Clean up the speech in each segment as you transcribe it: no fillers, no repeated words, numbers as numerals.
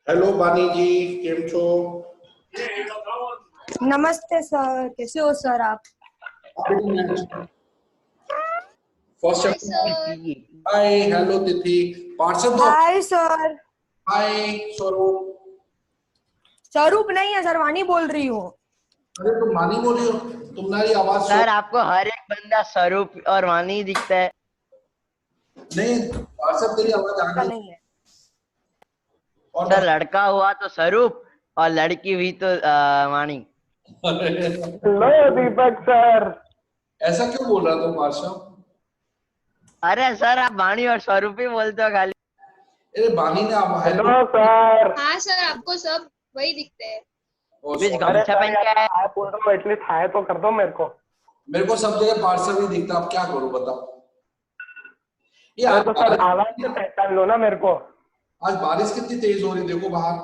Hello बानी जी, केम छो? नमस्ते सर, कैसे हो सर आप? फर्स्ट हाय, हेलो तिथि, पार्षद दो। Hi sir. हाय स्वरूप। स्वरूप नहीं है सर, वानी बोल रही हूँ। अरे तुम वानी बोल रही हो? तुम्हारी आवाज सर आपको हर एक बंदा स्वरूप और वानी दिखता है। नहीं, पार्षद तेरी आवाज आ गई नहीं है और सर लड़का हुआ तो स्वरूप और लड़की हुई तो वाणी। हेलो दीपक सर। ऐसा क्यों बोल रहा तुम पार्षद? अरे सर आप वाणी और स्वरूप ही बोलते हो खाली। अरे बानी ने हेलो सर। हाँ सर, आपको सब वही दिखते हैं। बीच अरे गमछा सर पहन के यार आया। हाय बोल रहा हूँ, एटलीस्ट हाय तो कर दो मेरे को। मेरे को सब जगह पार्षद ही दिखता, अब क्या करूं बताओ? ये अरे आज तो सर आवाज से पहचान लो ना मेरे को। आज बारिश कितनी तेज हो रही, देखो बाहर।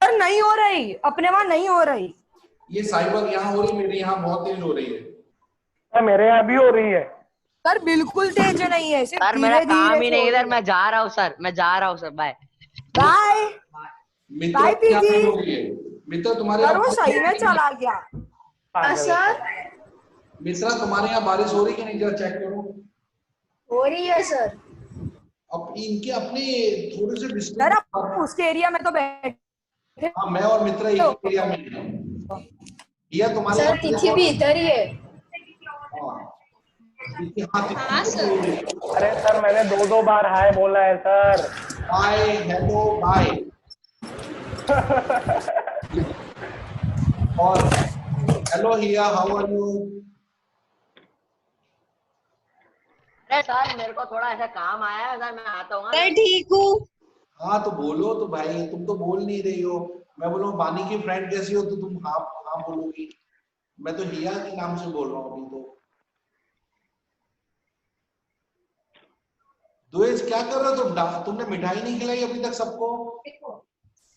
सर, नहीं हो रही, अपने वहां नहीं हो रही। ये साइबर यहाँ हो रही, मेरे यहाँ बहुत तेज हो रही है। सर मेरे यहाँ भी हो रही है। सर बिल्कुल तेज नहीं है, सिर्फ सर मेरा धीरे काम धीरे ही से नहीं हो इधर, रही है। मैं जा रहा हूँ सर, मैं जा रहा हूँ सर, बाय बाय मित्र बाय क्या पीजी। हो रही है? मित्र तुम्हारे सर वो यहाँ सही में चला गया। पागल है सर। मित्रा तुम्हारे यहाँ बारिश हो रही कि नहीं, जरा चेक करो। हो रही है सर। अब इनके अपने थोड़े से सर डिस्टेंस। आप उसके एरिया में तो बैठे हाँ, मैं और मित्रा एक हो। ही एरिया में हैं। ये तुम्हारे सर यहाँ तिथि भी इधर ही है। हाँ, तिथि, हाँ हाँ सर। अरे सर मैंने दो बार हाय बोला है सर। Hi, hello, bye. और hello hiya, how are you? अरे सर मेरे को थोड़ा ऐसा काम आया है सर, मैं आता हूँ। मैं ठीक हूँ। हाँ तो बोलो तो भाई, तुम तो बोल नहीं रही हो। मैं बोलूँ बानी की फ्रेंड कैसी हो तो तुम हाँ हाँ बोलोगी। मैं तो हिया के नाम से बोल रहा हूँ अभी तो। द्वेष क्या कर रहे हो तुम? तुमने मिठाई नहीं खिलाई अभी तक सबको?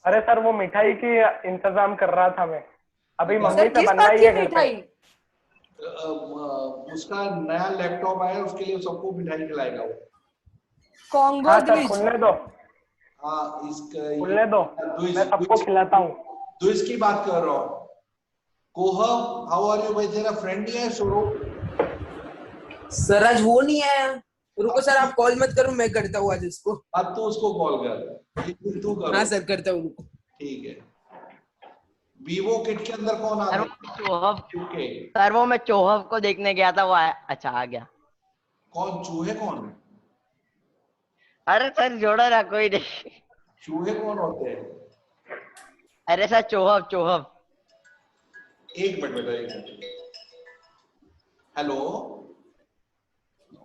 अरे सर वो मिठाई की इंतजाम कर रहा था मैं। अभी मम्मी सर से किस बात बनवाई की है घर पे। मिठाई? उसका नया लैपटॉप आया, उसके लिए सबको मिठाई खिलाएगा वो। कॉन्गो हाँ सर द्विज। खुलने दो, हाँ, इसका खुलने दो, मैं सबको खिलाता हूँ। द्वेष की बात कर रहा हूँ। कोहब, हाउ आर यू? भाई तेरा फ्रेंड ही है स्वरूप। सर आज वो नहीं आया। रुको सर, आप कॉल मत करो, मैं करता हूँ आज उसको। अब तो उसको कॉल कर, तू कर। हाँ सर करता हूँ। ठीक है। वीवो किट के अंदर कौन आ सर गया? वो चोहब, चूहे। सर वो मैं चोहब को देखने गया था, वो आया, अच्छा आ गया। कौन चूहे? कौन अरे सर जोड़ा ना कोई नहीं। चूहे कौन होते हैं? अरे सर चोहब चोहब। एक मिनट बेटा, एक मिनट। हेलो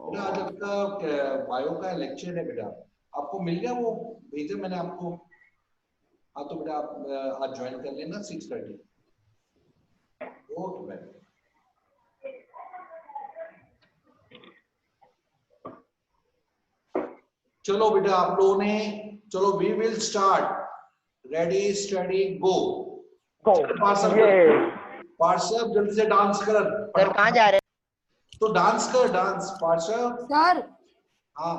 बेटा, आज आपका बायो का लेक्चर है बेटा, आपको मिल गया? वो भेजा मैंने आपको। हाँ तो बेटा आप आज ज्वाइन कर लेना 6:30। ओके बेटा। चलो बेटा आप लोगों ने, चलो we will start. Ready study go. पार्षद जल्दी से डांस कर। सर कहाँ जा रहे? तो डांस कर, डांस पार्षद। सर हाँ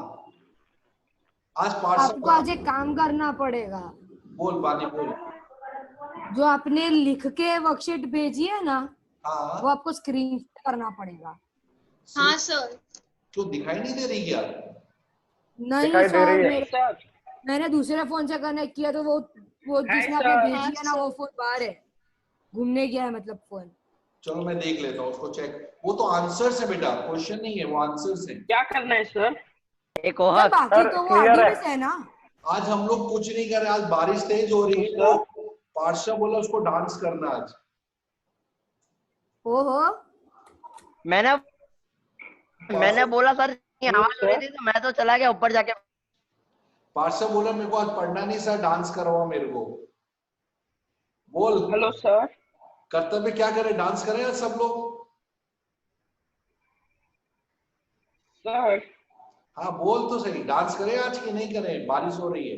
आज पार्षद आपको आज एक काम करना पड़ेगा। बोल बानी बोल। जो आपने लिख के वर्कशीट भेजी है ना, हाँ वो आपको स्क्रीन करना पड़ेगा। हाँ सर। क्यों दिखाई नहीं दे रही क्या? नहीं दिखाई दे रही सर, है। मैंने दूसरे फोन से कनेक्ट किया तो वो जिसने आपने भेजी है ना, वो फोन बाहर है, घूमने गया है मतलब फोन। चलो मैं देख लेता हूँ उसको, चेक। वो तो आंसर्स है बेटा, क्वेश्चन नहीं है, वो आंसर्स है। क्या करना है सर? एक सर ओहब। बाकी सर, तो वो क्लियर आगे है। भी से है ना। आज हम लोग कुछ नहीं कर रहे, आज बारिश तेज हो रही है तो पार्षद बोला उसको डांस करना आज। ओहो, मैंने बोला सर आवाज हो रही थी तो मैं तो चला गया ऊपर जाके। पार्षद बोला मेरे को आज पढ़ना नहीं सर, डांस करवाओ मेरे को। बोल। Hello sir. कर्तव्य क्या करे, डांस करें आज सब लोग? सर। हाँ बोल तो सही, डांस करें आज की नहीं करें, बारिश हो रही है।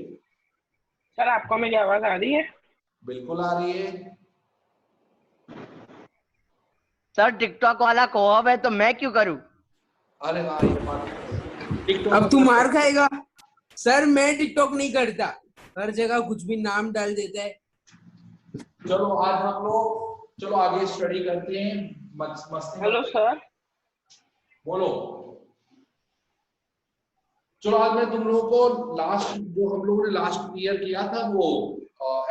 सर आपको मेरी आवाज आ रही है? बिल्कुल आ रही है। सर टिकटॉक वाला कोऑप है तो मैं क्यों करूं? अरे हाँ ये बात टिकटॉक अब तू मार खाएगा। सर मैं टिकटॉक नहीं करता, हर जगह कुछ भी नाम डाल देता है। चलो आज हम लोग चलो आगे स्टडी करते हैं। मस्ती हेलो सर। बोलो। चलो आज मैं तुम लोगों को लास्ट जो हम लोगों ने लास्ट ईयर किया था वो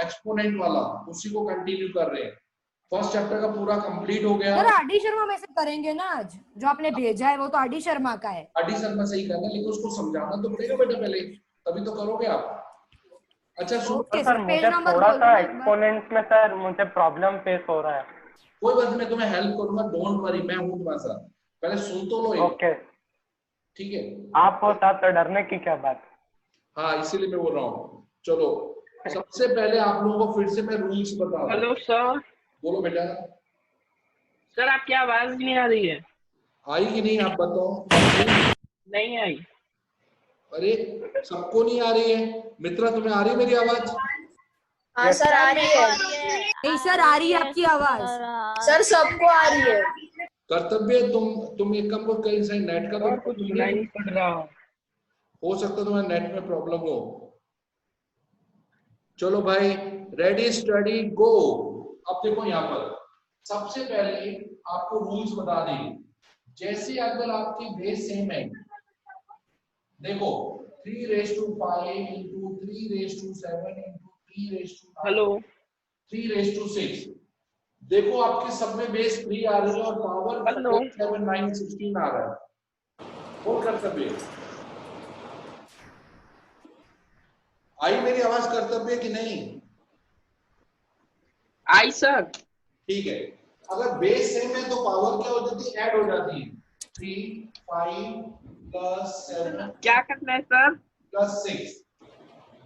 एक्सपोनेंट वाला, उसी को कंटिन्यू कर रहे हैं। फर्स्ट चैप्टर का पूरा कंप्लीट हो गया। सर आरडी शर्मा में से करेंगे ना आज, जो आपने भेजा है वो तो आरडी शर्मा का है। आरडी शर्मा से ही करना, लेकिन उसको समझाना तो पड़ेगा बेटा पहले, तभी तो करोगे आप। अच्छा सुनो ओके सर, सर, पेज मुझे नंबर थोड़ा बोल सा दो एक बार। एक्सपोनेंट्स में सर मुझे प्रॉब्लम फेस हो रहा है। कोई बात नहीं, मैं तुम्हें हेल्प करूंगा, डोंट वरी, मैं हूं तुम्हारे साथ। पहले सुन तो लो एक, ओके, ठीक है? आप हो साथ तो डरने की क्या बात। हाँ इसीलिए मैं बोल रहा हूँ। चलो सबसे पहले आप लोगों को फिर से मैं रूल्स बता दूं। Hello sir. बोलो बेटा। सर आपकी आवाज नहीं आ रही है। आई कि नहीं आप बताओ। नहीं आई। अरे सबको नहीं आ रही है? मित्रा तुम्हें आ रही है मेरी आवाज? हाँ सर आ रही है। नहीं सर, आ रही है आपकी आवाज। सर सबको आ रही है। कर्तव्य तुम एक काम करो, कहीं से नेट का तो और कुछ सुनाई नहीं पड़ रहा। हो सकता है तुम्हारे नेट में प्रॉब्लम हो। चलो भाई रेडी स्टडी गो। अब देखो यहाँ पर सबसे पहले आपको रूल्स बता देंगे। जैसे अगर आपकी बेस सेम है, देखो 3⁵ इंटू 3⁵7 इंटू 3⁵9 हेलो 3⁵6। देखो आपके सब में बेस 3 आ रही है और पावर 4 7 9 16 आ रहा है। वो कर्तव्य आई मेरी आवाज कर्तव्य कि नहीं? आई सर। ठीक है, अगर बेस सेम है तो पावर क्या हो जाती है? ऐड हो जाती है। 3 5 प्लस 7 क्या करना है सर? प्लस 6।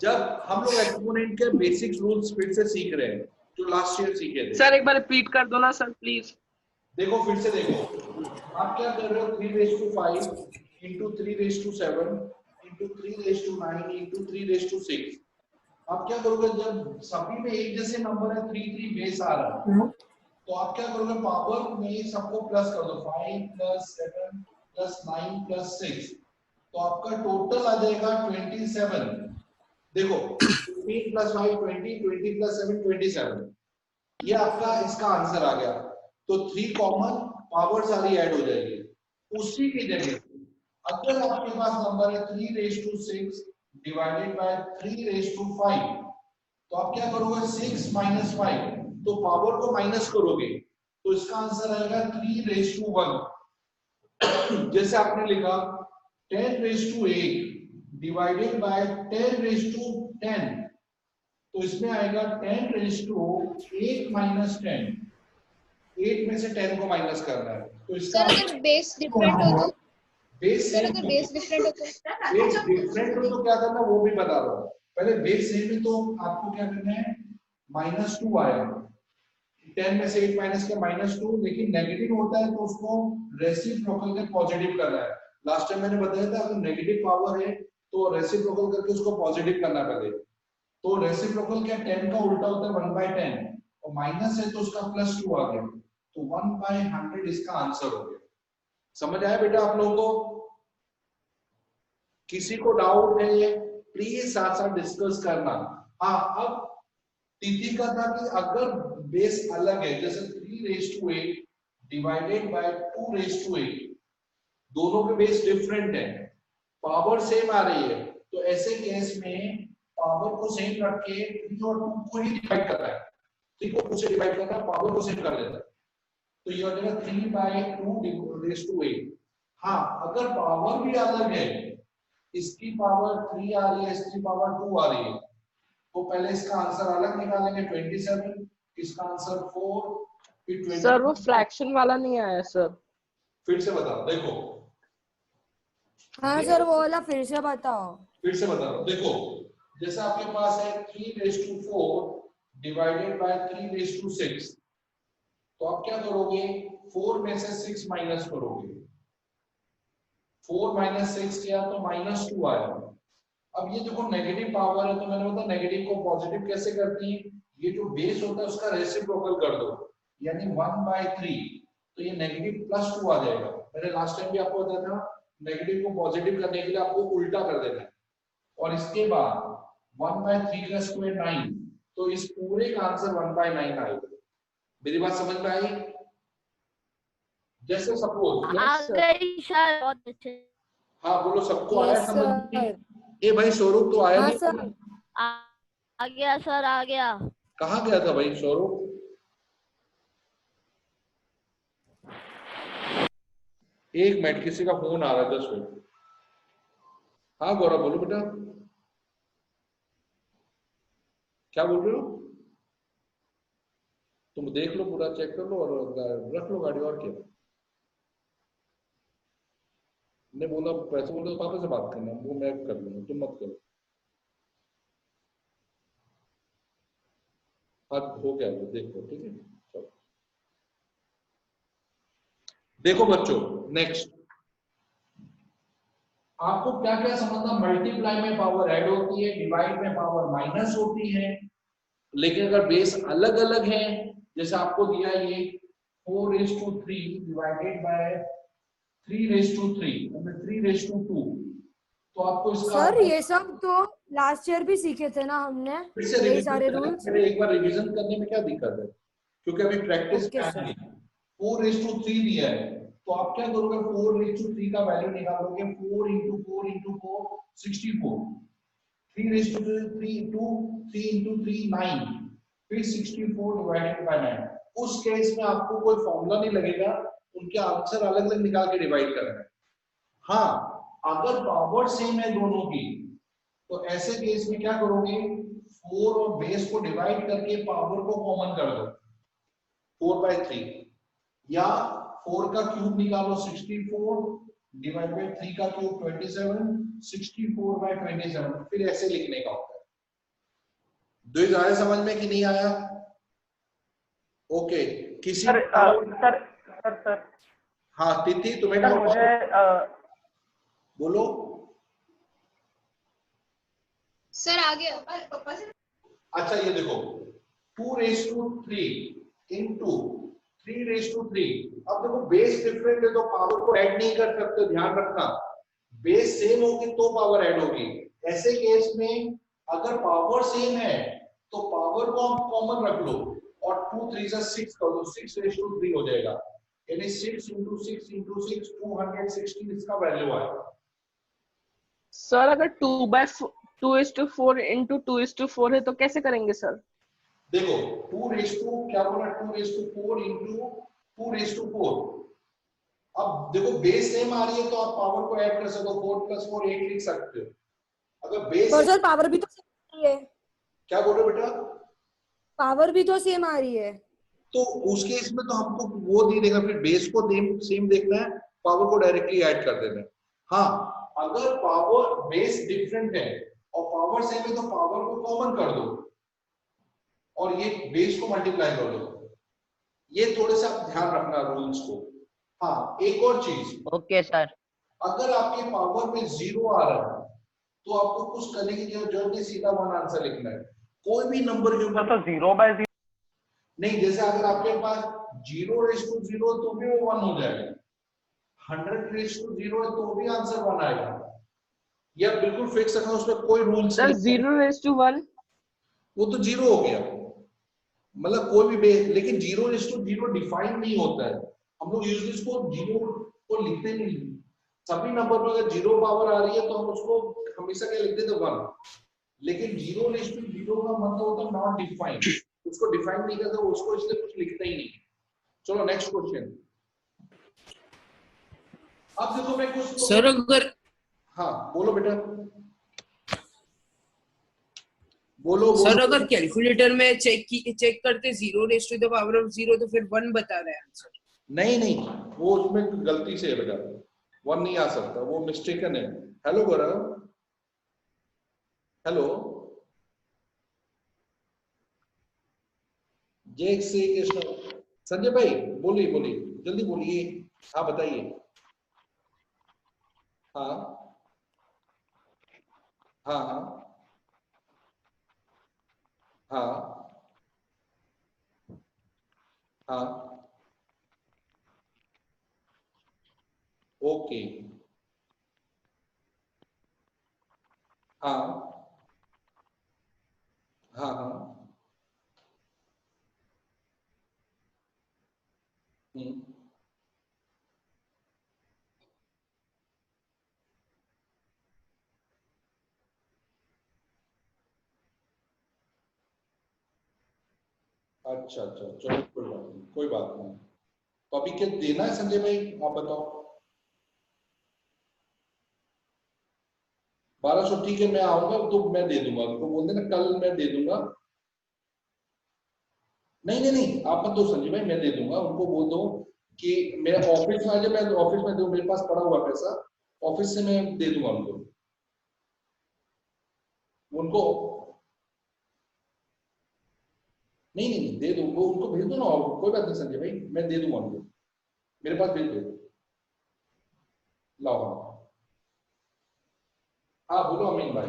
जब हम लोग एक्सपोनेंट के बेसिक रूल्स फिर से सीख रहे हैं जो लास्ट ईयर सीखे थे। सर एक बार रिपीट कर दो ना सर प्लीज। देखो फिर से देखो, आप क्या कर रहे हो? 3⁵5 इंटू 3⁵7 इंटू 3⁵9 इंटू 3⁵6। आप क्या करोगे? जब सभी में एक जैसे नंबर है, 3 बेस आ रहा है, तो आप क्या करोगे? पावर में सबको प्लस कर दो। 5 प्लस 7 प्लस 9 प्लस 6, तो आपका टोटल आ जाएगा 27। देखो 15 प्लस 5 20, 20 प्लस 7 27। ये आपका इसका आंसर आ गया। तो 3 कॉमन, पावर सारी ऐड हो जाएगी। उसी की जगह अगर आपके पास नंबर है 3⁵6 डिवाइडेड बाय 3⁵5, तो आप क्या करोगे? 6 माइनस 5, तो पावर को माइनस करोगे तो इसका आंसर आएगा 3⁵1। जैसे आपने लिखा 10⁵8 डिवाइडेड बाय 10⁵10, तो इसमें आएगा 10⁵8 माइनस 10। 8 में से 10 को माइनस करना है, तो इसका सर अगर बेस डिफरेंट हो तो? बेस सर अगर बेस डिफरेंट हो तो? बेस डिफरेंट हो तो क्या करना वो भी बता रहा हूं। पहले बेस सेम है तो आपको क्या करना है? -2 आया, 10 में से 8 माइनस का -2, लेकिन नेगेटिव होता है तो उसको रेसिप्रोकल के पॉजिटिव करना है। लास्ट टाइम मैंने बताया था अगर नेगेटिव पावर है तो रेसिप्रोकल करके उसको पॉजिटिव करना पड़े। तो रेसिप्रोकल क्या 10 का उल्टा होता है 1/10, और माइनस है तो उसका +2 आ गया, तो 1/100 इसका आंसर हो गया। समझ आया बेटा आप लोगों को? किसी को डाउट है प्लीज साथ साथ डिस्कस करना। हाँ अब तिथि का था कि अगर बेस अलग है, जैसे 3⁵8 डिवाइडेड बाय 2⁵8, दोनों के बेस डिफरेंट है, पावर सेम आ रही है, तो ऐसे केस में पावर को सेम रख के 3 और 2 को ही डिवाइड कर रहा है, 3 को 2 से डिवाइड कर रहा है, पावर को सेम कर देता है, तो ये हो जाएगा 3/2⁵8। हाँ अगर पावर भी अलग है, इसकी पावर 3 आ रही है, इसकी पावर 2 आ रही है, तो पहले इसका आंसर अलग निकालेंगे 27, इसका आंसर 4, फिर 20। सर वो फ्रैक्शन वाला नहीं आया सर। फिर से बताओ, देखो हाँ सर वो वाला फिर से बताओ। फिर से बता रहा हूं, देखो जैसे आपके पास है 3⁵4 डिवाइडेड बाय 3⁵6, तो आप क्या करोगे? 4 में से 6 माइनस करोगे, 4 माइनस 6 किया तो -2 आया। अब ये देखो नेगेटिव पावर है, तो मैंने बताया नेगेटिव को पॉजिटिव कैसे करती है, ये जो बेस होता है उसका रेसिप्रोकल कर दो, यानी 1/3, तो ये नेगेटिव +2 आ जाएगा। मैंने लास्ट टाइम भी आपको बताया था नेगेटिव को पॉजिटिव करने के लिए आपको उल्टा कर देना है। और इसके बाद 1/3 का स्क्वायर 9, तो इस पूरे का आंसर 1/9 आएगा। मेरी बात समझ में आई? जैसे सपोज आ गई सर, बहुत अच्छे। हाँ बोलो, सबको आया यस समझ सर। में? ए भाई स्वरूप तो आया हाँ नहीं। सर। आ गया सर, आ गया। कहाँ गया था भाई स्वरूप? एक मिनट, किसी का फोन आ रहा है, 10 मिनट। हाँ गौरव बोलो बेटा, क्या बोल रहे हो? तुम देख लो, पूरा चेक कर लो और रख लो गाड़ी, और क्या। ने बोला पैसे बोले तो पापा से बात करना, वो मैं कर लूंगा, तुम मत करो। हाँ हो गया वो, देखो ठीक है। चलो देखो बच्चों, नेक्स्ट आपको क्या क्या समझना, मल्टीप्लाई में पावर ऐड होती है, डिवाइड में पावर माइनस होती है, लेकिन अगर बेस अलग अलग है, जैसे आपको दिया ये 4:3 डिवाइडेड बाय 3:3 मतलब 3:2, तो आपको इसका सर ये सब तो लास्ट ईयर भी सीखे थे ना हमने, फिर से यही रिवीजन सारे करना, रूल्स। फिर एक बार रिवीजन करने में क्या दिक्कत है, क्योंकि अभी प्रैक्टिस ओके में सर। आएंगे। 4:3 दिया है, तो आप क्या करोगे, 4:3 का वैल्यू निकालोगे, 4 × 4 × 4 64, 3:3 2, 3 × 3 9, फिर 64 डिवाइडेड बाय 9। उस केस में आपको कोई फॉर्मूला नहीं लगेगा, उनके आंसर अलग अलग निकाल के डिवाइड करना है। हाँ अगर पावर सेम है दोनों की, तो ऐसे केस में क्या करोगे, 4 और बेस को डिवाइड करके पावर को कॉमन कर दो, 4/3, या 4 का क्यूब निकालो 64 डिवाइड बाय 3 का क्यूब 27, 64/27, फिर ऐसे लिखने का होता है। दो आया समझ में कि नहीं आया? ओके किसी सर सर हाँ तिथि तुम्हें सर डाउट मुझे बोलो। सर आ गया। अच्छा ये देखो 2:3 into 3:3, अब देखो बेस डिफरेंट है तो पावर को ऐड नहीं कर सकते, ध्यान रखना। बेस सेम होगी तो पावर ऐड होगी। ऐसे केस में अगर पावर सेम है तो पावर को आप कॉमन रख लो और 2 3 जा 6 कर दो, 6:3 हो जाएगा, यानी 6 × 6 × 6 216 इसका वैल्यू आएगा। सर अगर 2/4 into 2:4 है तो कैसे करेंगे सर? देखो 2 क्या बोला, 2:4 into 2:4। अब देखो बेस सेम आ रही है तो आप पावर को ऐड कर सकते हो, 4 + 4 8 लिख सकते हो। अगर बेस पर सर पावर भी तो सेम आ रही है। क्या बोल रहे हो बेटा? पावर भी तो सेम आ रही है। तो उस केस में तो हमको वो नहीं देगा, फिर बेस को सेम देखना है, पावर को डायरेक्टली ऐड कर देना है। हाँ अगर पावर बेस डिफरेंट है और पावर सेम है तो पावर को कॉमन कर दो और ये बेस को मल्टीप्लाई कर दो। ये थोड़े सा ध्यान रखना रूल्स को। हाँ एक और चीज, ओके सर। अगर आपके पावर में 0 आ रहा है तो आपको कुछ करने की जरूरत नहीं, सीधा 1 आंसर लिखना है। कोई भी नंबर के ऊपर तो 0/0 नहीं, जैसे अगर आपके पास 0:0 तो भी वो 1 हो जाएगा, 100:0 है तो भी आंसर 1 आएगा। या बिल्कुल फिक्स रखना, उसमें कोई रूल्स सर नहीं। 0:1 वो तो 0 हो गया, मतलब कोई भी बेस, लेकिन 0:0 डिफाइन नहीं होता है। हम लोग यूजुअली इसको 0 को लिखते नहीं, सभी नंबर में अगर 0 पावर आ रही है तो हम उसको हमेशा क्या लिखते थे 1, लेकिन 0:0 का मतलब होता है नॉट डिफाइंड, उसको डिफाइन नहीं करता, उसको इसलिए कुछ लिखता ही नहीं। चलो नेक्स्ट क्वेश्चन। अब देखो मैं कुछ सर अगर हाँ बोलो बेटा, बोलो सर बोलो। अगर कैलकुलेटर में चेक करते 0⁻⁴ तो फिर 1 बता रहा है आंसर। नहीं नहीं, वो उसमें गलती से है बेटा, 1 नहीं आ सकता, वो मिस्टेकन है। हेलो गौरव, हेलो, जय श्री कृष्ण। संजय भाई बोलिए बोलिए, जल्दी बोलिए, हाँ बताइए। हाँ हाँ हाँ हाँ हाँ ओके हाँ हाँ हाँ हम्म अच्छा अच्छा चलो कोई बात नहीं। तो अभी क्या देना है संजय भाई, आप बताओ। 1200 ठीक है, मैं आऊंगा तो मैं दे दूंगा, उनको बोल देना कल मैं दे दूंगा। नहीं नहीं नहीं, आप मत दो संजय भाई, मैं दे दूंगा, उनको बोल दो कि मेरे ऑफिस में आ जाए, मैं ऑफिस में दो, मेरे पास पड़ा हुआ पैसा, ऑफिस से मैं दे दूंगा उनको। उनको नहीं नहीं नहीं, दे दो, वो उनको भेज दो ना, और कोई बात नहीं संजय भाई, मैं दे दूंगा उनको, मेरे पास भेज दो। लाओ हाँ बोलो अमीन भाई।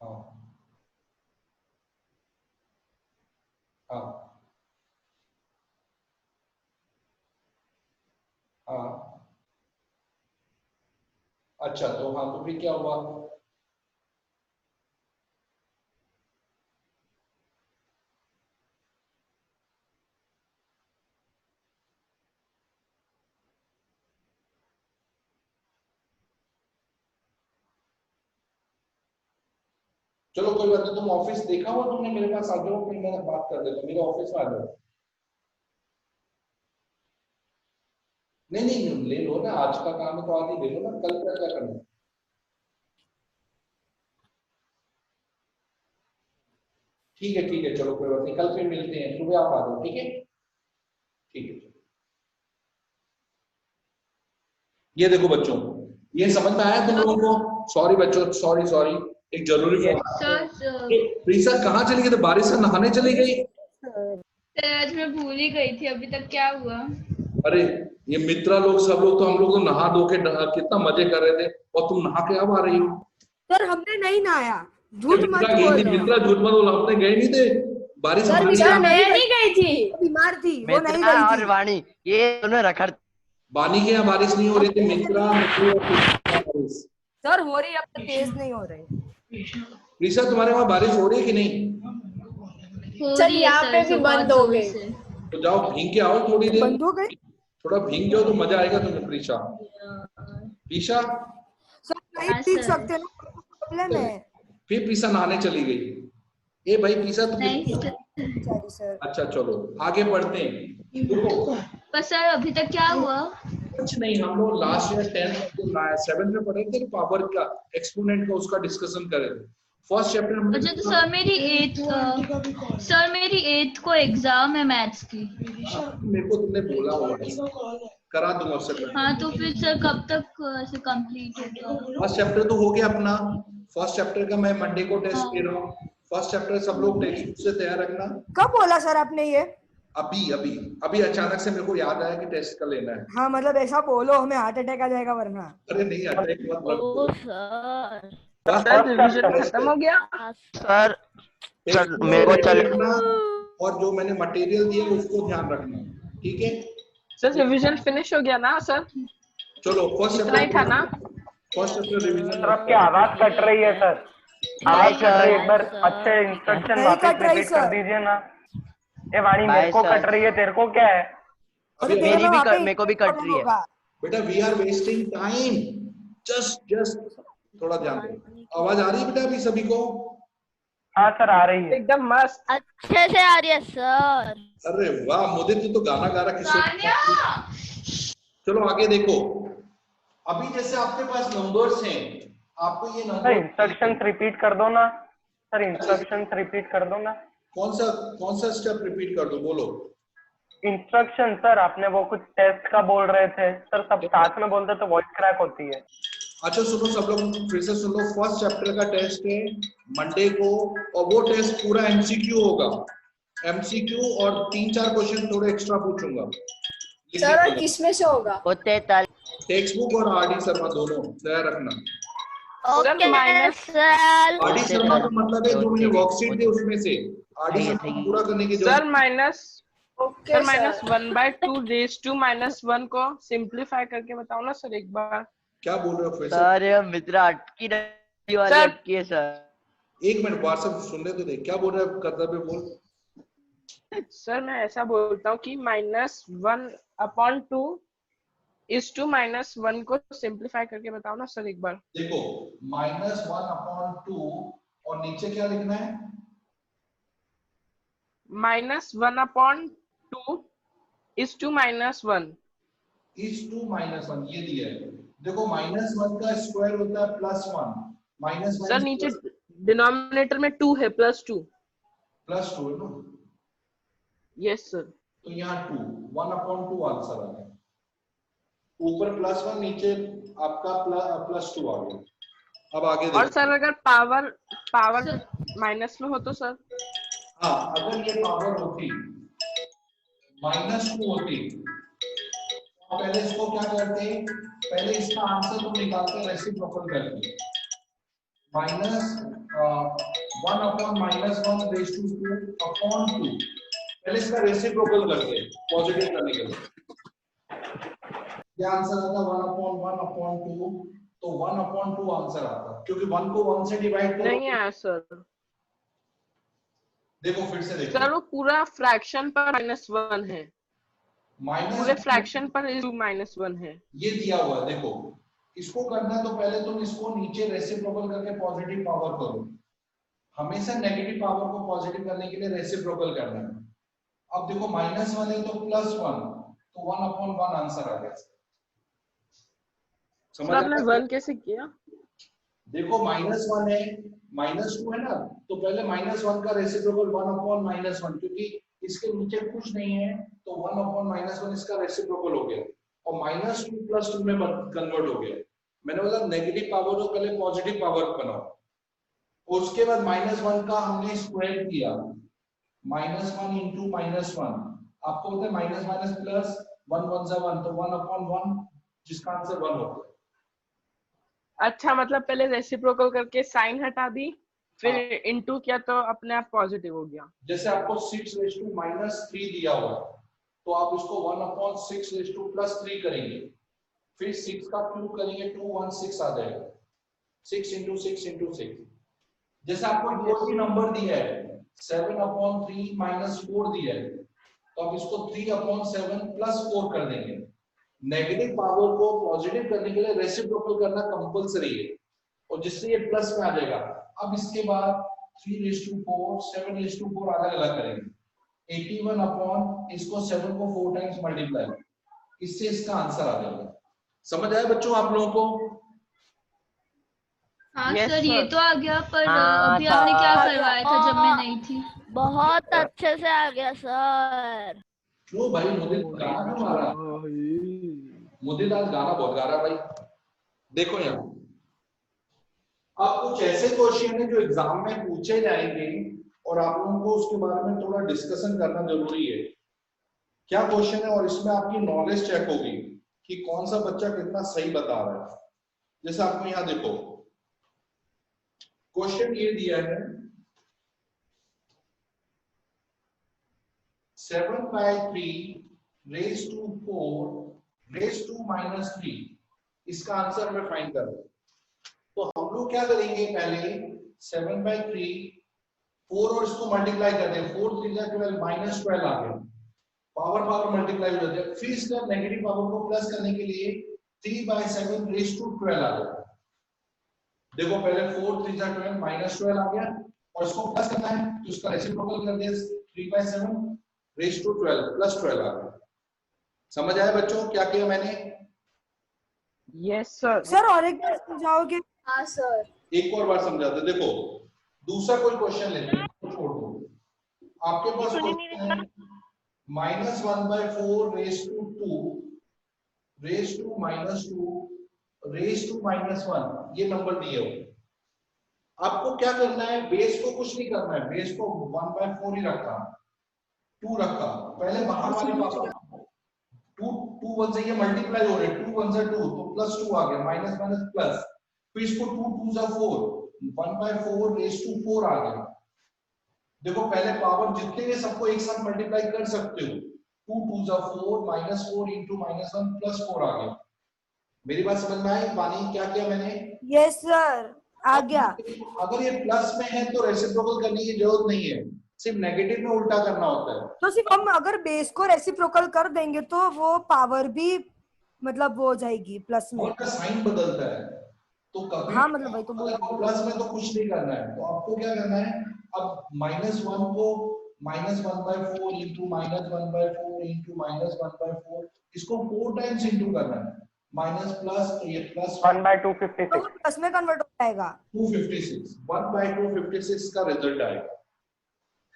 हाँ हाँ हाँ अच्छा, तो हाँ तो फिर क्या हुआ। चलो कोई बात नहीं, तुम ऑफिस देखा हुआ तुमने, मेरे पास आ जाओ, फिर मैं बात कर देता, मेरे ऑफिस में आ जाओ। नहीं नहीं ले लो ना, आज का काम है तो आज ही ले लो ना, कल का क्या करना है। ठीक है चलो कोई बात नहीं, कल फिर मिलते हैं, सुबह आप आ जाओ, ठीक है। ठीक है ये देखो बच्चों, ये समझ में आया तुम लोगों को। सॉरी बच्चों, सॉरी सॉरी, एक जरूरी फोन आया। सर प्रीसा कहाँ चली गई, तो बारिश से नहाने चली गई। सर आज मैं भूल ही गई थी, अभी तक क्या हुआ। अरे ये मित्रा लोग सब लोग तो हम लोग तो नहा धो के कितना मजे कर रहे थे, और तुम नहा के अब आ रही हो। सर हमने नहीं नहाया, झूठ मत मित्रा गई थी, बोलो। मित्रा झूठ मत बोलो, अपने गए नहीं थे, बारिश सर हमारी मित्रा आई। नहीं गई थी, बीमार थी, वो नहीं मित्रा गई और थी। वाणी ये दोनों रखड़। बानी के यहाँ बारिश नहीं हो रही थी, मित्रा बारिश। सर हो रही, अब तो तेज नहीं हो रही। प्रीसा तुम्हारे वहाँ बारिश हो रही है कि नहीं। हो सर, रही है यहाँ सर, पे भी सब बंद बहुत हो जोर गई। से। तो जाओ भींग के आओ थोड़ी देर, बंद हो गई। थोड़ा भींग जाओ तो मजा आएगा तुम्हें। प्रीशा प्रीशा सर नहीं हाँ, सीख सर। सकते ना, प्रॉब्लम है। फिर प्रीशा नहाने चली गई। ए भाई प्रीशा तुम नहीं सॉरी सर। अच्छा चलो आगे बढ़ते हैं। देखो पर सर अभी तक क्या हुआ। कुछ नहीं, हम लोग लास्ट ईयर 7th में पढ़े थे, पावर का एक्सपोनेंट का उसका डिस्कशन कर रहे थे। फर्स्ट चैप्टर हम अच्छा तो सर मेरी 8th को एग्जाम है मैथ्स की। मेरे को तुमने बोला हुआ है, करा दूंगा उससे पहले। हाँ तो फिर सर कब तक ऐसे कंप्लीट होगा। फर्स्ट चैप्टर तो हो गया अपना, फर्स्ट चैप्टर का मैं मंडे को टेस्ट हाँ। दे रहा हूँ। फर्स्ट चैप्टर सब लोग टेक्स्ट बुक से तैयार रखना। कब बोला सर आपने ये। अभी अभी अभी अचानक से मेरे को याद आया कि टेस्ट का लेना है। हाँ मतलब ऐसा बोलो, हमें हार्ट अटैक आ जाएगा वरना। अरे नहीं अटैक मत ओ रखो, सर बस सर रिवीजन खत्म हो गया। सर सर टेक्स्ट मेरे को चल रखना, और जो मैंने मटेरियल दिया उसको ध्यान रखना, ठीक है। सर रिवीजन फिनिश हो गया ना सर। चलो फर्स्ट इतना ही था ना। First chapter revision. सर आपकी आवाज कट रही है सर, आवाज कट रही है, एक बार अच्छे इंस्ट्रक्शन नहीं वापस कट रही रिपीट कर सर। दीजिए ना। ए वाणी बाय मेरे को सर। कट रही है, तेरे को क्या है। अरे अभी तेरे में वहाँ पे मेरे को भी कट प्रॉब्लम रही है। होगा। बेटा we are wasting time, just थोड़ा ध्यान दो। आवाज आ रही है बेटा अभी सभी को। हाँ सर आ रही है। एकदम मस्त। अच्छे से आ रही है सर। अरे वाह मोदी, तू तो गाना गा रहा किसी। चलो आगे देखो, अभी जैसे आपके पास नंबर्स हैं, आपको ये सर नंबर इंस्ट्रक्शंस रिपीट कर दो ना, सर इंस्ट्रक्शंस रिपीट कर दो ना। कौन सा स्टेप रिपीट कर दो, बोलो। इंस्ट्रक्शन सर, आपने वो कुछ टेस्ट का बोल रहे थे सर, सब साथ में बोलते तो वॉइस क्रैक होती है। अच्छा सुनो सब लोग फिर से सुन लो, फर्स्ट चैप्टर का टेस्ट है मंडे को, और वो टेस्ट पूरा एमसीक्यू होगा, एमसीक्यू और 3-4 क्वेश्चन थोड़े एक्स्ट्रा पूछूंगा। सर और किसमें से होगा? होते तल टेक्स्ट बुक और आरडी शर्मा दोनों तैयार रखना। सर माइनस आरडी शर्मा का मतलब है जो मैंने वर्कशीट दी उसमें से आरडी सही है, शर्मा सही है। पूरा करने की सर जरूरत। Minus okay sir sir. Minus 1/2 raise to -1 को सिंप्लीफाई करके बताओ ना सर एक बार। क्या बोल रहे हो फैसल? सर ये मित्र अटकी रही वाली सर अटकी है सर। एक मिनट व्हाट्सएप सुनने तो दे, क्या बोल रहे हो कर्तव्य बोल। सर मैं ऐसा बोलता हूँ कि -1/2 इज टू -1 को सिंप्लीफाई करके बताओ ना सर एक बार। देखो -1/2 और नीचे क्या लिखना है? -1/2 इज टू -1। इज टू -1 ये दिया है। देखो -1 का स्क्वायर होता है +1 माइनस सर नीचे डिनोमिनेटर में 2 है +2। +2 है ना, यस सर। तो यहाँ 2 1/2 आंसर आ गया। ऊपर +1 नीचे आपका +2 आ गया। अब आगे और देखो। सर अगर पावर माइनस में हो तो सर? हाँ अगर ये पावर होती -2 होती तो पहले इसको क्या करते, पहले इसका आंसर तो निकालते रेसिप्रोकल करके -1/-1 रेज़ टू 2/2 पहले इसका रेसिप्रोकल करते पॉजिटिव करने के लिए। क्या आंसर आता 1/1/2 तो 1/2 आंसर आता क्योंकि 1 को 1 से डिवाइड करो। नहीं आया सर। देखो फिर से देखो सर वो पूरा फ्रैक्शन पर -1 है, पूरे फ्रैक्शन पर -1 है। ये दिया हुआ है। देखो इसको करना है तो पहले तुम इसको नीचे रेसिप्रोकल करके पॉजिटिव पावर करो। हमेशा नेगेटिव पावर को पॉजिटिव करने के लिए रेसिप्रोकल करना है। अब देखो -1 है तो +1 तो 1/1 आंसर आ गया। सर आपने 1 कैसे किया? देखो -1 है -2 है ना, तो पहले -1 का रेसिप्रोकल 1/-1 क्योंकि इसके नीचे कुछ नहीं है तो 1/-1 इसका रेसिप्रोकल हो गया और -2 +2 में कन्वर्ट हो गया। मैंने बोला नेगेटिव पावर को पहले पॉजिटिव पावर बनाओ और उसके बाद -1 का हमने स्क्वायर किया। -1 इंटू -1 आपको बोलते हैं माइनस प्लस 1 1 सा 1 तो 1/1 जिसका आंसर 1 होगा। अच्छा मतलब पहले रेसिप्रोकल करके साइन हटा दी, फिर इनटू किया तो अपने आप पॉजिटिव हो गया। जैसे आपको 6⁻³ दिया हुआ है तो आप इसको 1/6⁻³ करेंगे, फिर 6 का क्यूब करेंगे 216 आ जाएगा। 6 इंटू 6 इंटू 6। जैसे आपको कोई भी नंबर दिया है 7/3 - 4 दिया है तो आप इसको 3/7 + 4 कर देंगे। नेगेटिव पावर को पॉजिटिव करने के लिए रेसिप्रोकल करना कंपलसरी है और जिससे ये प्लस में आ जाएगा। अब इसके बाद 3⁻4 7⁻4 अलग अलग करेंगे। 81 इसको 7 को 4 टाइम्स मल्टीप्लाई, इससे इसका आंसर आ जाएगा। समझ आया बच्चों आप लोगों को? हाँ Yes, सर ये sir. तो आ गया, पर हाँ, अभी आपने क्या सर। करवाया था जब मैं नहीं थी? बहुत अच्छे से आ गया सर। क्यों भाई मुझे गाना क्यों आ रहा? मुझे आज गाना बहुत गा रहा भाई। देखो यहाँ अब कुछ ऐसे क्वेश्चन है जो एग्जाम में पूछे जाएंगे और आप लोगों को उसके बारे में थोड़ा डिस्कशन करना जरूरी है। क्या क्वेश्चन है और इसमें आपकी नॉलेज चेक होगी कि कौन सा बच्चा कितना सही बता रहा है। जैसे आपको यहाँ देखो क्वेश्चन ये दिया है 7/3 रेज़ टू 4 रेज़ टू -3 इसका आंसर हमें फाइंड करना है। तो हम लोग क्या करेंगे, पहले 7/3 4 और इसको मल्टीप्लाई कर दें। 4 3 जा 12 -12 आ गया, पावर मल्टीप्लाई हो जाता है। फिर इसका नेगेटिव पावर को प्लस करने के लिए 3/7 रेज़ टू 12 आ गया। देखो पहले 4 3 जा 12 -12 आ गया और इसको प्लस करना है तो इसका रेसिप्रोकल कर दिया 3/7 रेज़ टू 12 +12 आ गया। समझ आया बच्चों क्या किया मैंने? Yes sir. सर और एक बार समझाओगे? हाँ सर। एक और बार समझाते। देखो दूसरा कोई क्वेश्चन लेते हैं, छोड़ दो। आपके पास क्वेश्चन है -1/4 raise to 2 raise to -2 raise to -1 ये नंबर दिए हो। आपको क्या करना है, बेस को कुछ नहीं करना है, बेस को 1/4 ही रखा, 2 रखा। पहले बाहर वाली पावर टू वन से ये मल्टीप्लाई हो रहे, 2 वन से 2 तो +2 आ गया, माइनस माइनस प्लस, फिर इसको 2 2 जा 4, 1/4 रेज़ टू 4 आ गया। देखो पहले पावर जितने के सबको एक साथ मल्टीप्लाई कर सकते हो, 2 2 जा 4 -4 * -1 +4 आ गया। मेरी बात समझ में आई? पानी क्या किया मैंने? यस सर, आ गया। अगर ये प्लस में है तो रेसिप्रोकल करने की जरूरत नहीं है, सिर्फ नेगेटिव में उल्टा करना होता है। तो सिर्फ हम अगर बेस को रेसिप्रोकल कर देंगे तो वो पावर भी मतलब वो हो जाएगी प्लस में। और का साइन बदलता है तो कभी हाँ मतलब भाई तो बोल अगर प्लस में तो कुछ नहीं करना है, तो आपको क्या करना है, अब -1 को -1/4 * -1/4 * -1/4 इसको 4 टाइम्स इंटू करना है, माइनस प्लस तो ये प्लस 1/256 तो वो प्लस में कन्वर्ट हो जाएगा। 256 1/256 का रिजल्ट आएगा।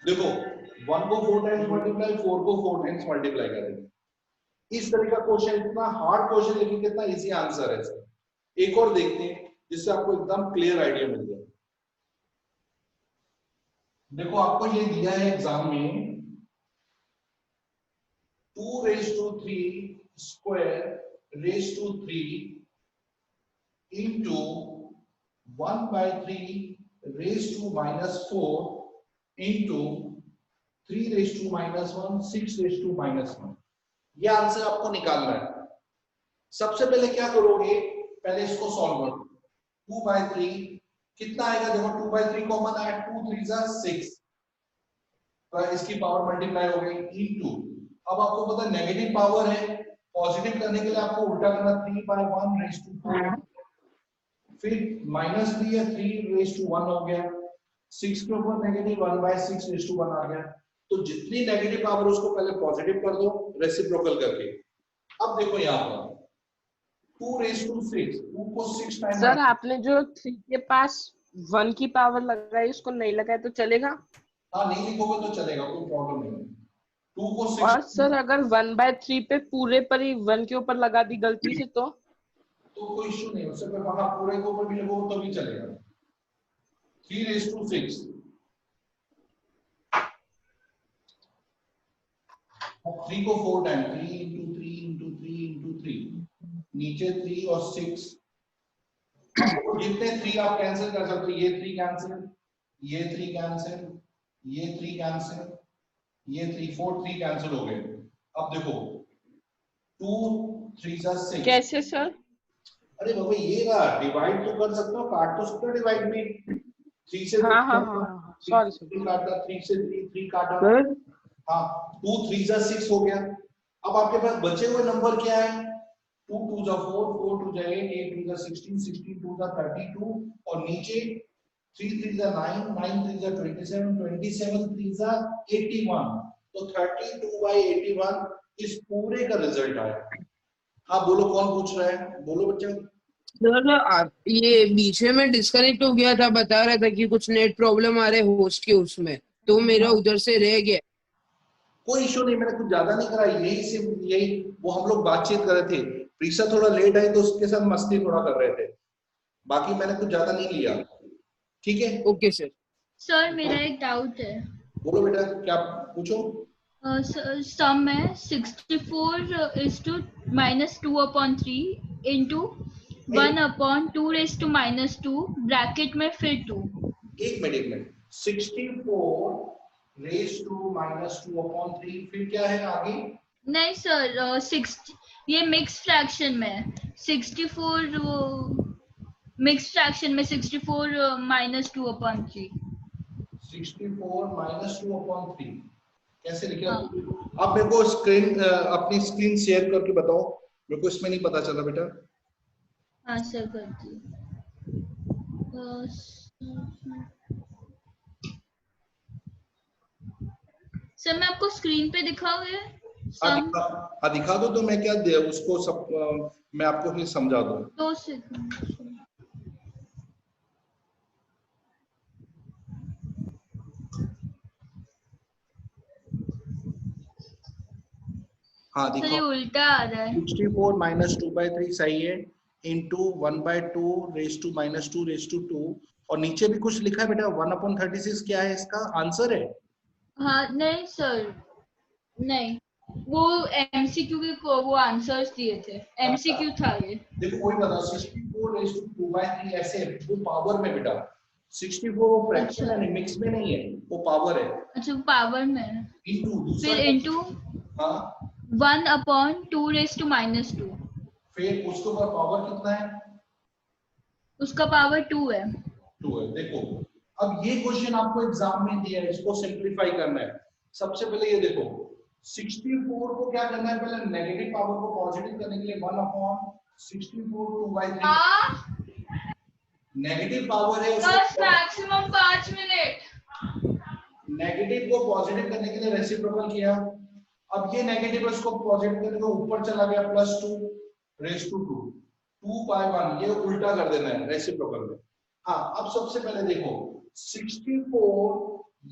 देखो 1 को 4 टाइम्स मल्टीप्लाई, 4 को 4 टाइम्स मल्टीप्लाई करेंगे। इस तरह का क्वेश्चन, इतना हार्ड क्वेश्चन लेकिन कितना इजी आंसर है इसका। एक और देखते हैं जिससे आपको एकदम क्लियर आइडिया मिल जाए। देखो आपको ये दिया है एग्जाम में 2⁵3² into 1/3 raised to -4 into 3 raised to -1 6 raised to -1। ये आंसर आपको निकालना है। सबसे पहले क्या करोगे, पहले इसको सॉल्व करो। 2/3 कितना आएगा, देखो 2/3 कॉमन आया, 2 3 जा 6 तो इसकी पावर मल्टीप्लाई हो गई इनटू, अब आपको पता है नेगेटिव पावर है, पॉजिटिव करने के लिए आपको उल्टा करना, 3/1 रेज़ टू 4, फिर -3 या 3 रेज़ टू 1 हो गया, 6 के ऊपर नेगेटिव 1/6 रेज़ टू 1 आ गया। तो जितनी नेगेटिव पावर उसको पहले पॉजिटिव कर दो रेसिप्रोकल करके। अब देखो यहाँ पर 2⁵6, 2 को 6 टाइम। सर आपने जो 3 के पास 1 की पावर लगाई उसको नहीं लगाए तो चलेगा? हाँ नहीं लिखोगे तो चलेगा, कोई प्रॉब्लम नहीं है। 2 को 6 और सर अगर 1/3 पे पूरे पर ही 1 के ऊपर लगा दी गलती से तो कोई इश्यू नहीं, उससे कोई वहां पूरे के ऊपर भी लिखो तो भी चलेगा। 3⁵6 अब 3 को 4 टाइम, 3 * 3 * 3 * 3 नीचे 3 और 6, जितने 3 आप कैंसिल कर सकते हो, ये 3 कैंसिल, ये 3 कैंसिल, ये 3 कैंसिल, ये 3 4 3 कैंसिल हो गए। अब देखो 2 3 जा 6। कैसे सर? अरे बाबा ये रहा, डिवाइड तो कर सकते हो, काट तो सकते हो डिवाइड में। 3 से हाँ सॉरी 3 काटा, 3 से 3 काटा, हाँ 2 3 जा 6 हो गया। अब आपके पास बचे हुए नंबर क्या है, 2 2 जा 4 4 2 जा 8 8 2 जा 16 16 2 जा 32 और नीचे 3 3 जा 9 9 3 जा 27 27 3 जा 81, तो 32/81 इस पूरे का रिजल्ट आया। हाँ बोलो कौन पूछ रहा है, बोलो बच्चा। सर आप ये बीच में डिस्कनेक्ट हो गया था, बता रहा था कि कुछ नेट प्रॉब्लम आ रहे होस्ट के उसमें, तो मेरा उधर से रह गया। कोई इशू नहीं, मैंने कुछ ज्यादा नहीं करा, यही वो हम लोग बातचीत कर रहे थे। प्रीशा थोड़ा लेट आई तो उसके साथ मस्ती थोड़ा कर रहे थे, बाकी मैंने कुछ ज्यादा नहीं लिया। ठीक है ओके सर। सर मेरा एक डाउट है। बोलो बेटा क्या पूछो। सम में 64 - 2/3 into 1/2 (2) ब्रैकेट में फिर 2। एक मिनट 64 रेज़ टू -2/3 फिर क्या है आगे? नहीं सर 60 ये मिक्स फ्रैक्शन में 64 मिक्स फ्रैक्शन में 64 - 2/3। 64 - 2/3 कैसे लिखे? आप मेरे को अपनी स्क्रीन शेयर करके बताओ, मेरे को इसमें नहीं पता चला बेटा। हाँ सर करती सर मैं आपको स्क्रीन पे दिखाऊँ ये हाँ दिखा दो, तो मैं क्या दे उसको सब मैं आपको फिर समझा दूँ। 2 सेकंड। हाँ सर ये दिखाओ। उल्टा आ रहा है। 64 - 2/3 सही है, into 1/2 raise to -2 raise to 2 और नीचे भी कुछ लिखा है बेटा 1/36 क्या है इसका आंसर है? हाँ नहीं सर नहीं वो एमसीक्यू के वो आंसर्स दिए थे, एमसीक्यू था ये। देखो कोई बता 64 रेज़ टू 2/3 ऐसे है, वो पावर में बेटा 64 वो फ्रैक्शन है, मिक्स में नहीं है, वो पावर है। अच्छा पावर में है। इनटू दूसरा फिर इनटू हाँ 1/2 (2)। फिर उसके ऊपर पावर कितना है? उसका पावर 2 है। 2 है। देखो अब ये क्वेश्चन आपको एग्जाम में दिया है, इसको सिंपलीफाई करना है। सबसे पहले ये देखो 64 को क्या करना है, पहले नेगेटिव पावर को पॉजिटिव करने के लिए 1/64 2/3 नेगेटिव पावर है बस मैक्सिमम 5 मिनट। नेगेटिव को पॉजिटिव करने के लिए रेसिप्रोकल किया। अब ये नेगेटिव इसको पॉजिटिव करने को ऊपर चला गया +2 2/1 ये उल्टा कर देना है रेसिप्रोकल में। हाँ अब सबसे पहले देखो 64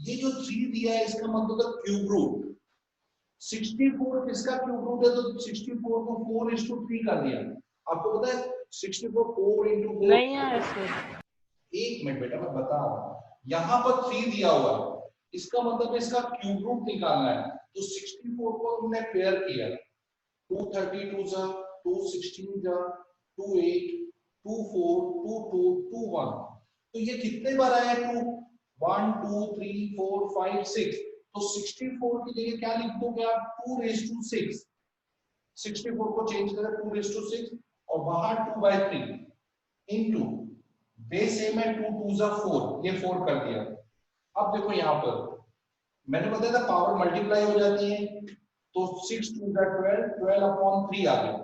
ये जो 3 दिया है इसका मतलब है क्यूब रूट। 64 किसका क्यूब रूट है, तो 64 को 4:3 कर दिया। आपको पता है 64 4 नहीं है सर। एक मिनट बेटा मैं बता रहा हूँ, यहाँ पर 3 दिया हुआ है, इसका मतलब इसका क्यूब रूट निकालना है। तो 64 को तुमने पेयर किया 232 जा 216 जा 28 24 22 21 तो ये कितने बार आया 2 1 2 3 4 5 6 तो 64 की जगह क्या लिख दोगे आप 2/6 64 को चेंज करें 2/6 और बाहर 2/3 इनटू बेस सेम है 2 2 जा 4 ये 4 कर दिया। अब देखो यहाँ पर मैंने बताया था पावर मल्टीप्लाई हो जाती है तो 6 2 जा 12/3 आ गया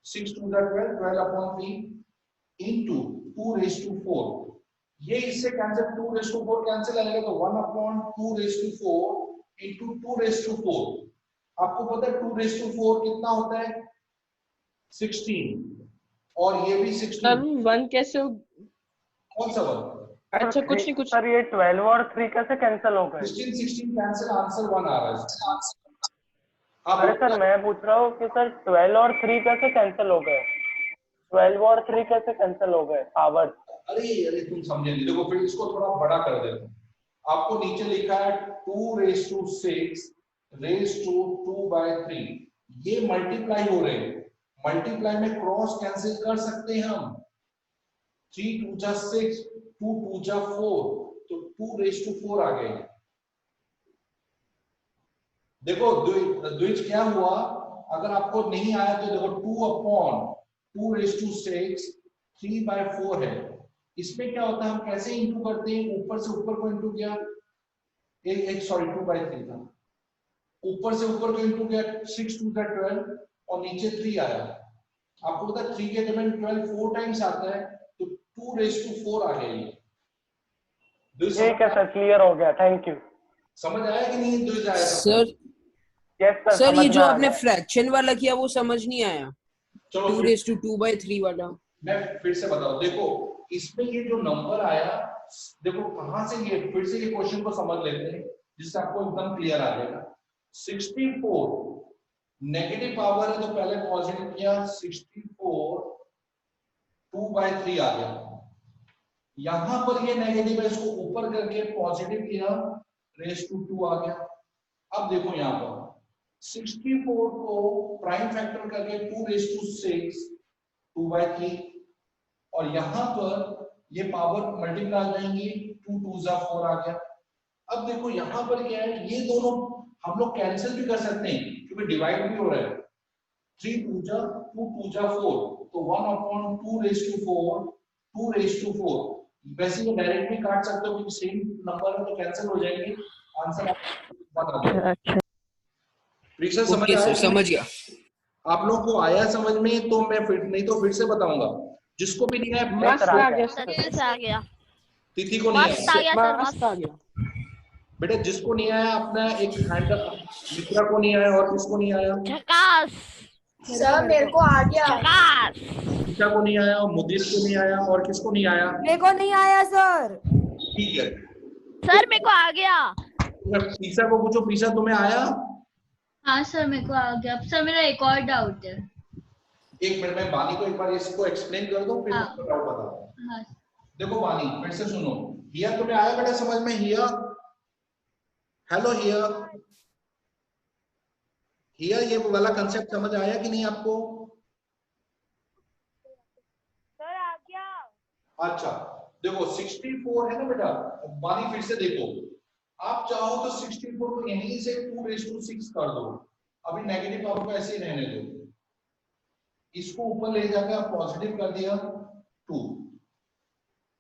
6 2 जा 12/3 इनटू 2/4 ये इससे कैंसिल 2/4 कैंसिल आएगा तो 1/2/4 इनटू 2/4 आपको पता है 2/4 कितना होता है 16 और ये भी 16 सर 1 कैसे हो? कौन सा 1 अच्छा कुछ नहीं कुछ सर ये 12 और 3 कैसे कैंसिल हो गए? 16 कैंसिल आंसर 1 आ रहा है। अरे सर मैं पूछ रहा हूँ कि सर 12 और 3 कैसे कैंसिल हो गए? 12 और 3 कैसे कैंसिल हो गए पावर? अरे तुम समझे नहीं। देखो फिर इसको थोड़ा बड़ा कर देते हैं। आपको नीचे लिखा है 2/6 रेज़ टू 2/3 ये मल्टीप्लाई हो रहे हैं। मल्टीप्लाई में क्रॉस कैंसिल कर सकते हैं हम 3 2 जा 6 2 2 जा 4 तो 2/4 आ गए। देखो द्विज क्या हुआ, अगर आपको नहीं आया तो देखो 2/2/6 3/4 है। इसमें क्या होता है हम कैसे इंटू करते हैं, ऊपर से ऊपर को इंटू किया एक सॉरी 2/3 था, ऊपर से ऊपर को इंटू किया 6 2 जा 12 और नीचे 3 आया। आपको पता है 3 के जगह 12 4 टाइम्स आता है तो 2/4 आ गया ये। ठीक है सर क्लियर हो गया थैंक यू। समझ आया कि नहीं द्विज आया सर यस सर ये समझ जो में आ आपने गया। फ्रैक्शन वाला किया वो समझ नहीं आया। चलो 2/2/3 वाला मैं फिर से बताऊं। देखो इसमें ये जो नंबर आया देखो कहां से ये फिर से ये क्वेश्चन को समझ लेते हैं जिससे आपको एकदम क्लियर आ जाएगा। 64 नेगेटिव पावर है तो पहले पॉजिटिव किया 64 2/3 आ गया। यहां पर ये नेगेटिव है इसको ऊपर करके पॉजिटिव किया रेज़ टू 2 आ गया। अब देखो यहाँ पर 64 को प्राइम फैक्टर करके 2/6 2/3 और यहाँ पर ये पावर मल्टीप्लाई हो जाएंगी 2 2 जा 4 आ गया। अब देखो यहाँ पर क्या है, ये दोनों हम लोग कैंसिल भी कर सकते हैं क्योंकि डिवाइड भी हो रहा है 3 2 जा 4 तो 1/2/4 2/4 वैसे ये डायरेक्टली काट सकते हो क्योंकि सेम नंबर है तो कैंसिल हो जाएंगे। आंसर बता दो। अच्छा परीक्षा समझ ओके आया सर कि समझ गया। आप लोगों को आया समझ में तो मैं फिर नहीं तो फिर से बताऊंगा। जिसको भी नहीं आया मस्त आ गया सर सर। से आ गया, तिथि को नहीं मस्त आया आ गया सर मस्त आ मस्त। गया। बेटा जिसको नहीं आया अपना एक हैंड मित्रा को नहीं आया और किसको नहीं आया झकास सर मेरे को आ गया। झकास। ईशा को नहीं आया और मुदीर को नहीं आया और किसको नहीं आया। मेरे को नहीं आया सर। ठीक है सर मेरे को आ गया। पीसा को पूछो, पीसा तुम्हें आया। हाँ सर मेरे को आ गया। अब सर मेरा एक और डाउट है। एक मिनट में बानी को एक बार इसको एक्सप्लेन कर दो फिर हाँ। डाउट बताओ। हाँ देखो बानी फिर से सुनो, हिया तुम्हें आया बेटा समझ में। हिया हेलो हिया हियर ये वाला कंसेप्ट समझ आया कि नहीं आपको? सर आ गया। अच्छा देखो 64 है ना बेटा, बानी फिर से देखो, आप चाहो तो 64 को यहीं से 2�6 कर दो, अभी नेगेटिव पावर को ऐसे ही रहने दो, इसको ऊपर ले जाकर आप पॉजिटिव कर दिया 2।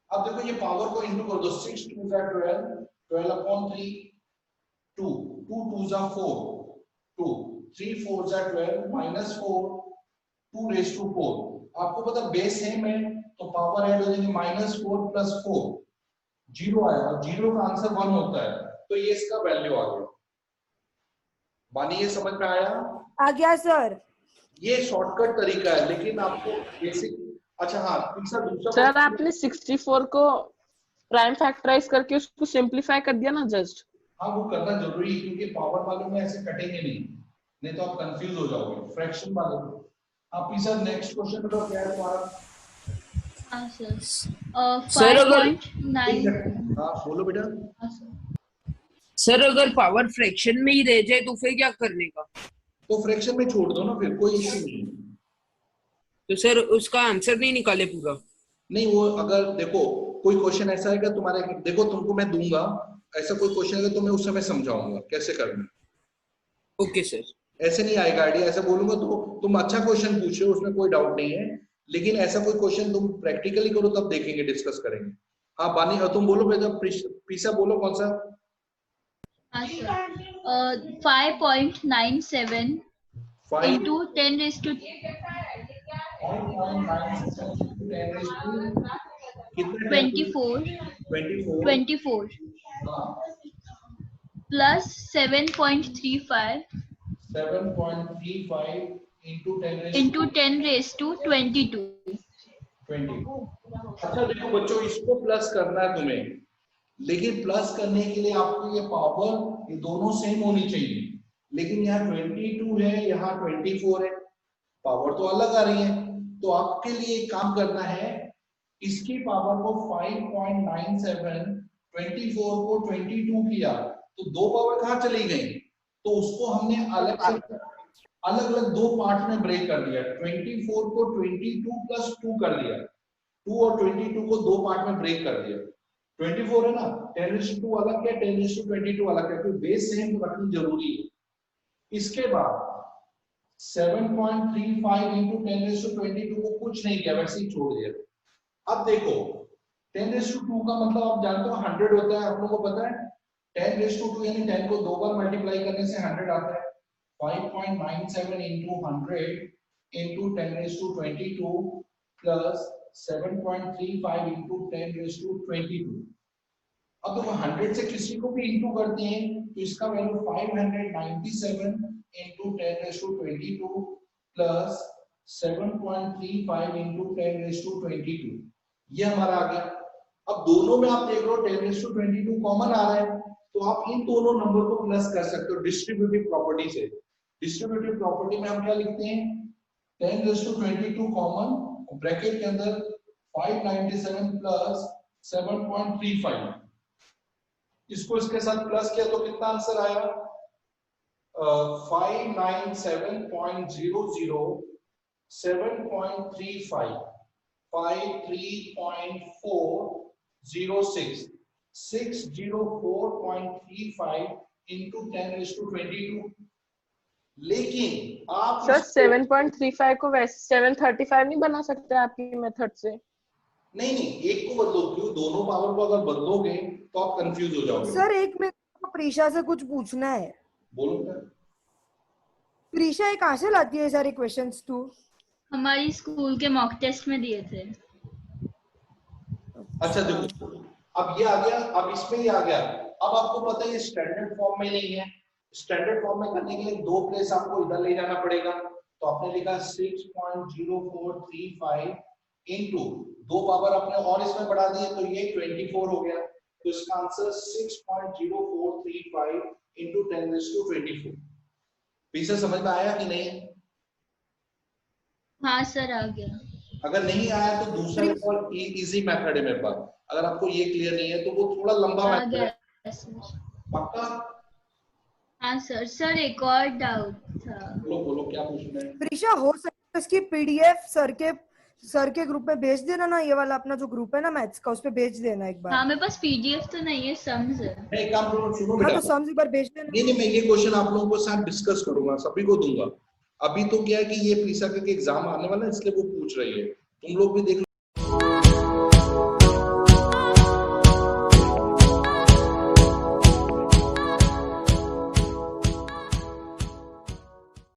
अब देखो ये पावर को इंटू कर दो, 6 2 12, 12 upon 3, 2 2 2 4, 2 3 4 12 minus 4, 2⁴। आपको पता बेस सेम है तो पावर ऐड हो जाएगी -4 + 4, 0 आया, और 0 का आंसर 1 होता है, तो ये इसका वैल्यू आ गया। बानी ये समझ में आया? आ गया सर। ये शॉर्टकट तरीका है, लेकिन आपको बेसिक। अच्छा हाँ दूसरा सर आपने 64 को प्राइम फैक्टराइज करके उसको सिंपलीफाई कर दिया ना जस्ट। हाँ वो करना जरूरी है, क्योंकि पावर वालों में ऐसे कटेंगे नहीं तो आप कंफ्यूज हो जाओगे फ्रैक्शन वालों में। आप सर नेक्स्ट क्वेश्चन बताओ क्या है तुम्हारा? हाँ सर। सर, अगर- 5.9। हाँ बोलो बेटा। हाँ सर। सर अगर पावर फ्रैक्शन में ही रह जाए तो फिर क्या करने का? तो फ्रैक्शन में छोड़ दो ना, फिर कोई इश्यू नहीं। तो सर उसका आंसर नहीं निकाले पूरा? नहीं वो अगर देखो कोई क्वेश्चन ऐसा है कि तुम्हारे, देखो तुमको मैं दूंगा ऐसा कोई क्वेश्चन है तो मैं उस समय समझाऊंगा कैसे करना। Okay sir. ऐसे नहीं आएगा आइडिया, ऐसा बोलूंगा तो तुम अच्छा क्वेश्चन पूछ रहे हो, उसमें कोई डाउट नहीं है, लेकिन ऐसा कोई क्वेश्चन तुम प्रैक्टिकली करो तब देखेंगे, डिस्कस करेंगे। हाँ बानी तुम बोलो बेटा, पीसा बोलो कौन सा? हाँ सर। 5.97 into 10⁻²। कितना? 24 plus 7.35 7.35 into 10⁻²²। 20। अच्छा देखो बच्चों, इसको प्लस करना है तुम्हें, लेकिन प्लस करने के लिए आपको ये पावर ये दोनों सेम होनी चाहिए, लेकिन यहाँ 22 है, यहाँ 24 है, पावर तो अलग आ रही है। तो आपके लिए एक काम करना है, इसकी पावर को 5.97, 24 को 22 किया तो दो पावर कहाँ चली गई, तो उसको हमने अलग अलग दो पार्ट में ब्रेक कर दिया। 24 को 22 + 2 कर दिया, 2 और 22 को दो पार्ट में ब्रेक कर दिया। 24 है ना, 10⁻² अलग क्या, 10⁻22 अलग क्या, क्योंकि बेस सेम रखनी जरूरी है। इसके बाद 7.35 into 10⁻22 को कुछ नहीं किया, वैसे ही छोड़ दिया। अब देखो 10⁻2 का मतलब आप जानते हो 100 होता है, आप लोगों को पता है। 10⁻2 यानी 10 को 2 बार मल्टीप्लाई करने से 100 आता है। 5.97 into 100 into 10⁻22 plus 7.35 into 10⁻22। अब देखो 100 से किसी को भी इंटू करते हैं तो इसका वैल्यू 597 into 10⁻22 plus 7.35 into 10⁻22, ये हमारा आ गया। अब दोनों में आप देख लो 10⁻22 कॉमन आ रहा है, तो आप इन दोनों नंबर को प्लस कर सकते हो डिस्ट्रीब्यूटिव प्रॉपर्टी से। डिस्ट्रीब्यूटिव प्रॉपर्टी में हम क्या लिखते हैं, 10⁻22 कॉमन, ब्रैकेट के अंदर 597 plus 7.35, इसको इसके साथ प्लस किया तो कितना आंसर आया? 597.00 7.35 53.406 604.35 into 10⁻22। लेकिन आप सर 7.35 को वैसे 735 नहीं बना सकते आपकी मेथड से? नहीं एक को बदलो, क्यों दोनों पावर को अगर बदलोगे तो आप कंफ्यूज हो जाओगे। सर एक मेरे को प्रीशा से कुछ पूछना है। बोलो सर। प्रीशा ये कहाँ से लाती है सारे क्वेश्चंस तू? हमारी स्कूल के मॉक टेस्ट में दिए थे। अच्छा देखो अब ये आ गया, अब इसमें ही आ गया। अब आपको पता है ये स्टैंडर्ड फॉर्म में नहीं है, स्टैंडर्ड फॉर्म में करने के लिए दो प्लेस आपको इधर ले जाना पड़ेगा, तो आपने लिखा 6.0435 इनटू दो पावर अपने और इसमें बढ़ा दिए तो ये 24 हो गया, तो इसका आंसर 6.0435 इनटू 10⁻24। पीछे समझ में आया कि नहीं? हाँ सर आ गया। अगर नहीं आया तो दूसरा एक और इजी मेथड है मेरे पास, अगर आपको ये क्लियर नहीं है तो वो थोड़ा लंबा आ मेथड है। गया सर। पक्का? हाँ सर। सर एक और डाउट था। बोलो बोलो क्या पूछना है। प्रीशा हो सकता है इसकी पीडीएफ सर के ग्रुप में भेज देना ना, ये वाला अपना जो ग्रुप है ना मैथ्स का, उस पे भेज देना एक बार। हाँ मेरे पास पीडीएफ तो नहीं है, सम्स है। मैं एक काम करूँ, सुनो हाँ बेटा। तो सम्स एक बार भेज देना। नहीं मैं ये क्वेश्चन आप लोगों के साथ डिस्कस करूंगा, सभी को दूंगा। अभी तो क्या है कि ये प्रीसा के एग्जाम आने वाला है, इसलिए वो पूछ रही है, तुम लोग भी देख